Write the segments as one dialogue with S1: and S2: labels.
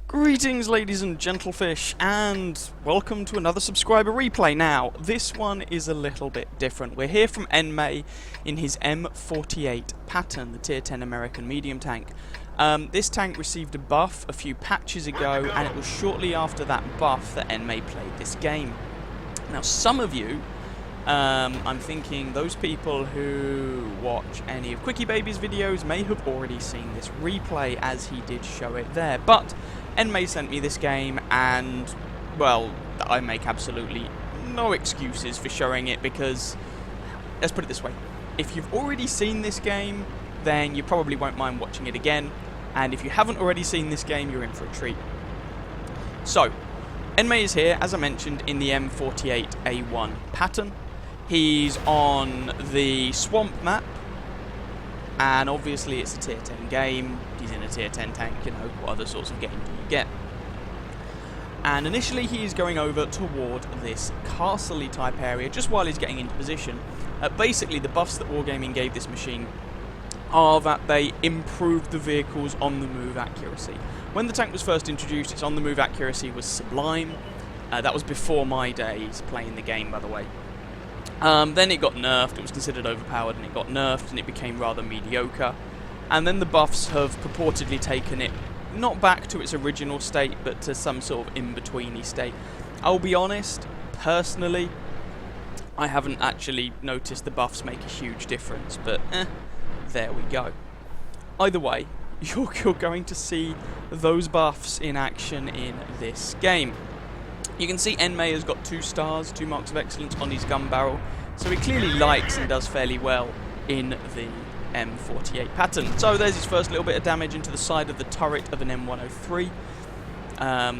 S1: Greetings, ladies and gentlefish, and welcome to another subscriber replay. Now, this one is a little bit different. We're here from Enmai in his M48 Patton, the Tier 10 American medium tank. This tank received a buff a few patches ago, and it was shortly after that buff that Enmai played this game. Now, some of you, I'm thinking those people who watch any of Quickie Baby's videos may have already seen this replay, as he did show it there, but Enmai sent me this game, and, well, I make absolutely no excuses for showing it because, let's put it this way, if you've already seen this game, then you probably won't mind watching it again, and if you haven't already seen this game, you're in for a treat. So, Enmai is here, as I mentioned, in the M48A1 Patton. He's on the Swamp map, and obviously it's a Tier 10 game. He's in a Tier 10 tank, you know, what other sorts of game do you get? And initially he is going over toward this castle-y type area just while he's getting into position. Basically the buffs that Wargaming gave this machine are that they improved the vehicle's on-the-move accuracy. When the tank was first introduced, its on-the-move accuracy was sublime. That was before my days playing the game, by the way. Then it got nerfed, it was considered overpowered, and it got nerfed, and it became rather mediocre. And then the buffs have purportedly taken it, not back to its original state, but to some sort of in-betweeny state. I'll be honest, personally, I haven't actually noticed the buffs make a huge difference, but there we go. Either way, you're going to see those buffs in action in this game. You can see Enmai has got 2 stars, 2 marks of excellence on his gun barrel, so he clearly likes and does fairly well in the M48 Patton. So there's his first little bit of damage into the side of the turret of an M103.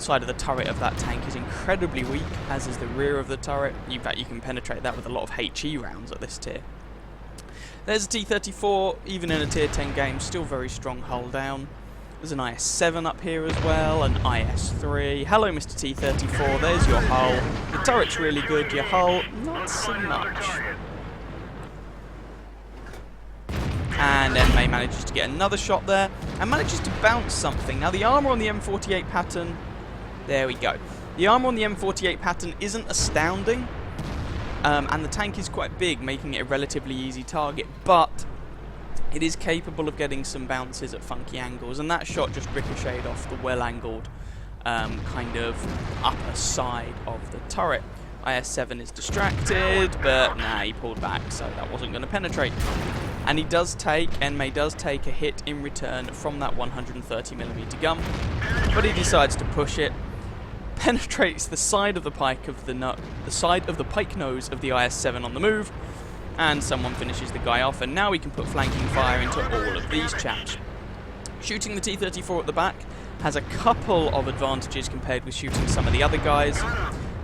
S1: Side of the turret of that tank is incredibly weak, as is the rear of the turret. In fact, you can penetrate that with a lot of HE rounds at this tier. There's a T-34, even in a Tier 10 game, still very strong hull down. There's an IS-7 up here as well, an IS-3. Hello, Mr. T-34, there's your hull. The turret's really good, your hull, not so much. And Enmai manages to get another shot there, and manages to bounce something. Now, the armor on the M48 Patton, there we go. The armor on the M48 Patton isn't astounding, and the tank is quite big, making it a relatively easy target, but it is capable of getting some bounces at funky angles, and that shot just ricocheted off the well-angled kind of upper side of the turret. IS-7 is distracted, but nah, he pulled back, so that wasn't going to penetrate. And Enmai does take a hit in return from that 130mm gun, but he decides to push it, penetrates the side of the pike nose of the IS-7 on the move, and someone finishes the guy off, and now we can put flanking fire into all of these chaps. Shooting the T-34 at the back has a couple of advantages compared with shooting some of the other guys.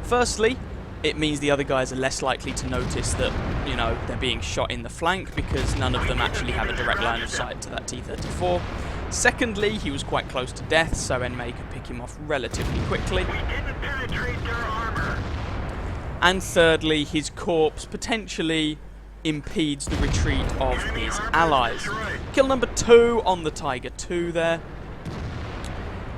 S1: Firstly, it means the other guys are less likely to notice that, you know, they're being shot in the flank, because none of them actually have a direct line of sight to that T-34. Secondly, he was quite close to death, so Enmai could pick him off relatively quickly. And thirdly, his corpse potentially impedes the retreat of his allies. Kill number 2 on the Tiger 2 there.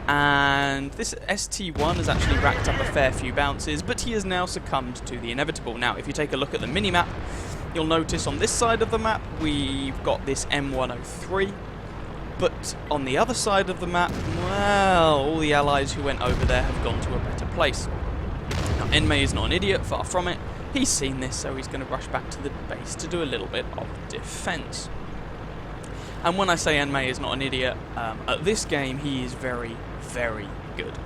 S1: And this ST1 has actually racked up a fair few bounces, but he has now succumbed to the inevitable. Now, if you take a look at the minimap, you'll notice on this side of the map, we've got this M103. But on the other side of the map, well, all the allies who went over there have gone to a better place. Now, Enmai is not an idiot, far from it. He's seen this, so he's going to rush back to the base to do a little bit of defense. And when I say Enmai is not an idiot, at this game he is very, very good.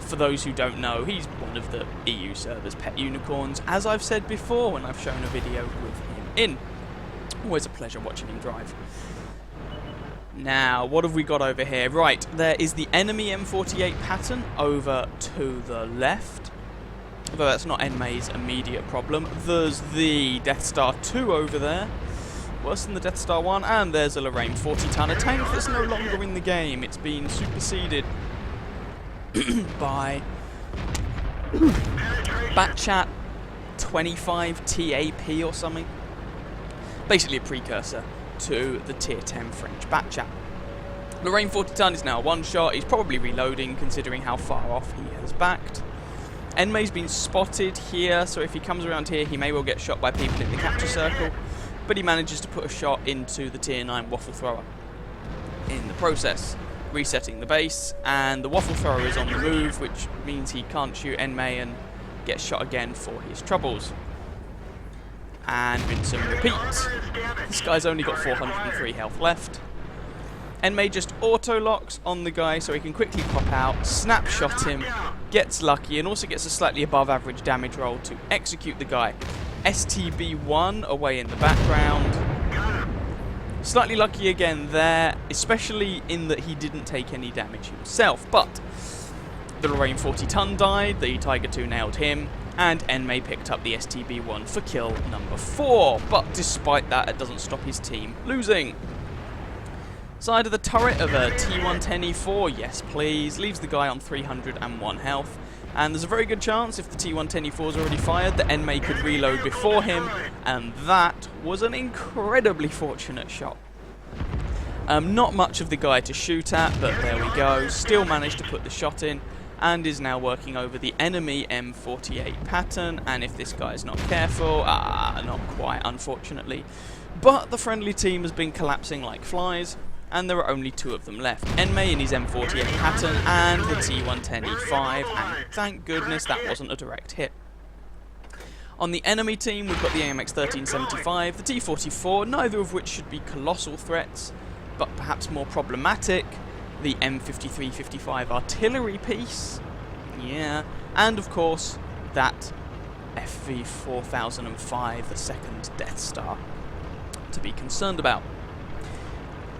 S1: For those who don't know, he's one of the EU server's pet unicorns, as I've said before when I've shown a video with him in. Always a pleasure watching him drive. Now, what have we got over here? Right, there is the enemy M48 Patton over to the left. Although that's not Enmai's immediate problem. There's the Death Star 2 over there. Worse than the Death Star 1. And there's a Lorraine 40-tonner tank that's no longer in the game. It's been superseded by Batchat 25 TAP or something. Basically a precursor to the Tier 10 French Batchat. Lorraine 40 ton is now a one-shot. He's probably reloading considering how far off he has backed. Enmai's been spotted here, so if he comes around here, he may well get shot by people in the capture circle, but he manages to put a shot into the tier 9 waffle thrower in the process, resetting the base, and the waffle thrower is on the move, which means he can't shoot Enmai and gets shot again for his troubles. And rinse and repeat. This guy's only got 403 health left. Enmai just auto-locks on the guy so he can quickly pop out, snapshot him, gets lucky, and also gets a slightly above average damage roll to execute the guy. STB1 away in the background. Slightly lucky again there, especially in that he didn't take any damage himself, but the Lorraine 40 ton died, the Tiger 2 nailed him, and Enmai picked up the STB1 for kill number 4, but despite that, it doesn't stop his team losing. Side of the turret of a T110E4, yes please, leaves the guy on 301 health, and there's a very good chance if the T110E4 is already fired that Enmai could reload before him, and that was an incredibly fortunate shot. Not much of the guy to shoot at, but there we go, still managed to put the shot in, and is now working over the enemy M48 Patton, and if this guy's not careful, not quite unfortunately, but the friendly team has been collapsing like flies, and there are only 2 of them left. Enmai in his M48 Patton and the T110E5, and thank goodness that wasn't a direct hit. On the enemy team, we've got the AMX 1375, the T44, neither of which should be colossal threats, but perhaps more problematic, the M5355 artillery piece, yeah, and of course, that FV4005, the second Death Star, to be concerned about.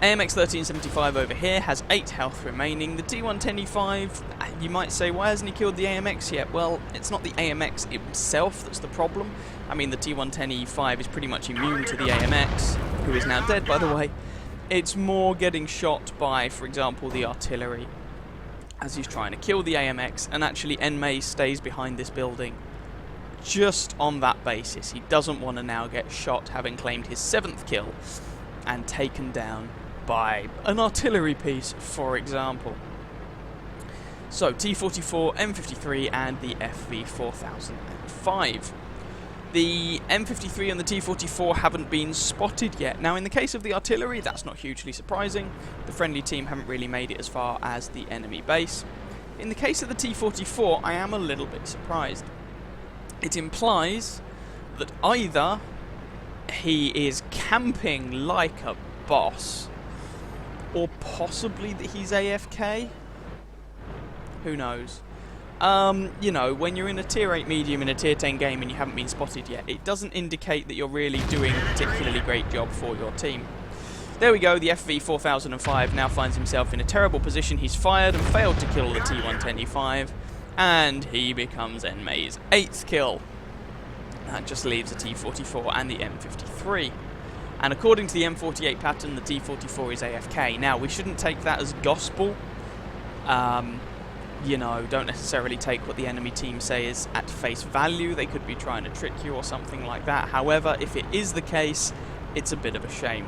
S1: AMX 1375 over here has 8 health remaining. The T110E5, you might say, why hasn't he killed the AMX yet? Well, it's not the AMX itself that's the problem. I mean, the T110E5 is pretty much immune to the AMX, who is now dead, by the way. It's more getting shot by, for example, the artillery as he's trying to kill the AMX, and actually Enmai stays behind this building just on that basis. He doesn't want to now get shot, having claimed his 7th kill and taken down by an artillery piece, for example. So, T44, M53 and the FV4005. The M53 and the T44 haven't been spotted yet. Now, in the case of the artillery, that's not hugely surprising. The friendly team haven't really made it as far as the enemy base. In the case of the T44, I am a little bit surprised. It implies that either he is camping like a boss, or possibly that he's AFK. Who knows? You know, when you're in a tier 8 medium in a tier 10 game and you haven't been spotted yet, it doesn't indicate that you're really doing a particularly great job for your team. There we go, the FV4005 now finds himself in a terrible position. He's fired and failed to kill the T110E5, and he becomes Enmai's 8th kill. That just leaves the T44 and the M53. And according to the M48 Patton, the T44 is AFK. Now, we shouldn't take that as gospel. You know, don't necessarily take what the enemy team say is at face value. They could be trying to trick you or something like that. However, if it is the case, it's a bit of a shame.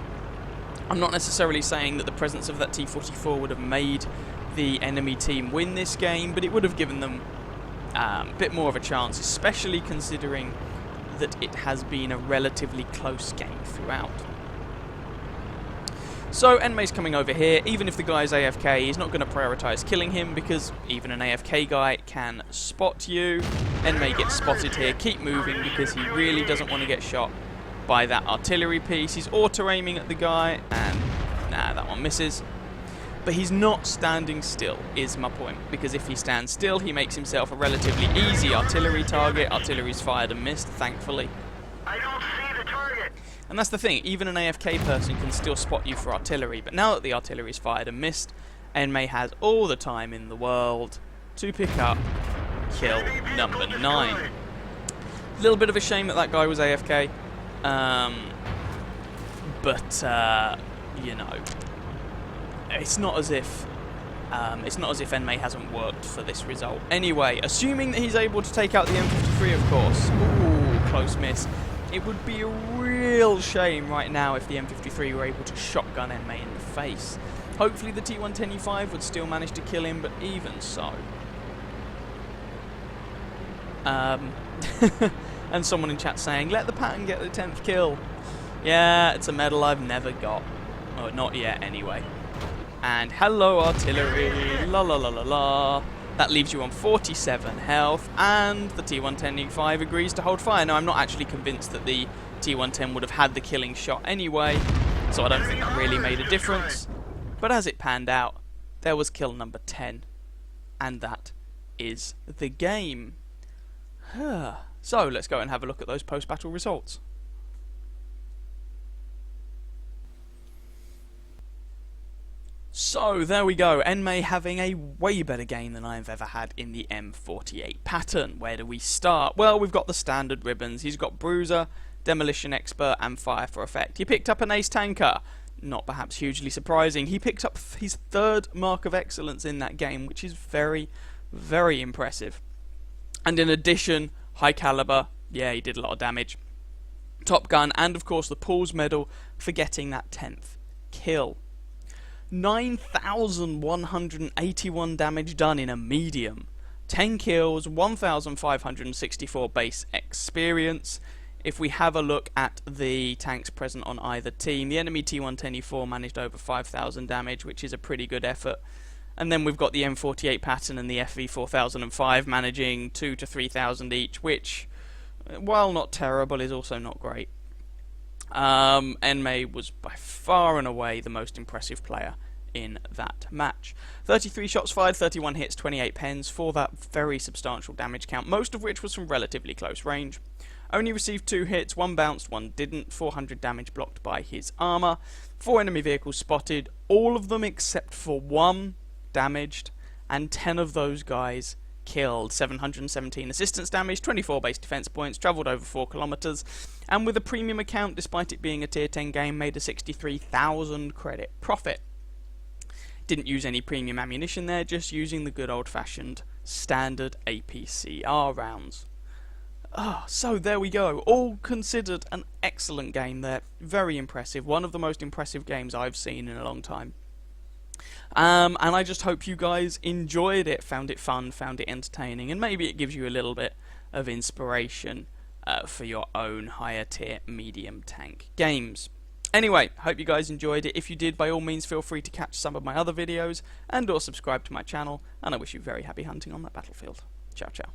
S1: I'm not necessarily saying that the presence of that T44 would have made the enemy team win this game, but it would have given them a bit more of a chance, especially considering that it has been a relatively close game throughout. So Enmai's coming over here. Even if the guy's AFK, he's not going to prioritise killing him, because even an AFK guy can spot you. Enmai gets spotted here. Keep moving, because he really doesn't want to get shot by that artillery piece. He's auto-aiming at the guy, and that one misses. But he's not standing still, is my point, because if he stands still, he makes himself a relatively easy artillery target. Artillery's fired and missed, thankfully.
S2: I don't see the target.
S1: And that's the thing, even an AFK person can still spot you for artillery, but now that the artillery's fired and missed, Enmai has all the time in the world to pick up kill number 9. A little bit of a shame that that guy was AFK, but you know, it's not as if Enmai hasn't worked for this result. Anyway, assuming that he's able to take out the M53, of course. Ooh, close miss. It would be a real shame right now if the M53 were able to shotgun Enmai in the face. Hopefully the T110U5 would still manage to kill him, but even so. And someone in chat saying, let the Patton get the 10th kill. Yeah, it's a medal I've never got. Oh, not yet anyway. And hello artillery, la la la la la. That leaves you on 47 health, and the T110U5 agrees to hold fire. Now, I'm not actually convinced that the T110 would have had the killing shot anyway, so I don't think that really made a difference. But as it panned out, there was kill number 10, and that is the game. So, let's go and have a look at those post-battle results. So, there we go. Enmai having a way better game than I've ever had in the M48 Patton. Where do we start? Well, we've got the standard ribbons. He's got Bruiser, Demolition Expert, and Fire for Effect. He picked up an Ace Tanker. Not perhaps hugely surprising. He picked up his 3rd Mark of Excellence in that game, which is very, very impressive. And in addition, High Caliber. Yeah, he did a lot of damage. Top Gun, and of course the Paul's Medal for getting that 10th kill. 9,181 damage done in a medium. 10 kills, 1,564 base experience. If we have a look at the tanks present on either team, the enemy T110U4 managed over 5,000 damage, which is a pretty good effort. And then we've got the M48 Patton and the FV4005 managing 2,000 to 3,000 each, which, while not terrible, is also not great. Enmai was by far and away the most impressive player in that match. 33 shots fired, 31 hits, 28 pens for that very substantial damage count, most of which was from relatively close range. Only received 2 hits, 1 bounced, 1 didn't, 400 damage blocked by his armour, 4 enemy vehicles spotted, all of them except for 1 damaged, and 10 of those guys killed. 717 assistance damage, 24 base defense points, travelled over 4 kilometers, and with a premium account, despite it being a tier 10 game, made a 63,000 credit profit. Didn't use any premium ammunition there, just using the good old-fashioned standard APCR rounds. So there we go. All considered an excellent game there. Very impressive. One of the most impressive games I've seen in a long time. And I just hope you guys enjoyed it, found it fun, found it entertaining, and maybe it gives you a little bit of inspiration for your own higher tier medium tank games. Anyway, hope you guys enjoyed it. If you did, by all means feel free to catch some of my other videos and or subscribe to my channel, and I wish you very happy hunting on that battlefield. Ciao ciao.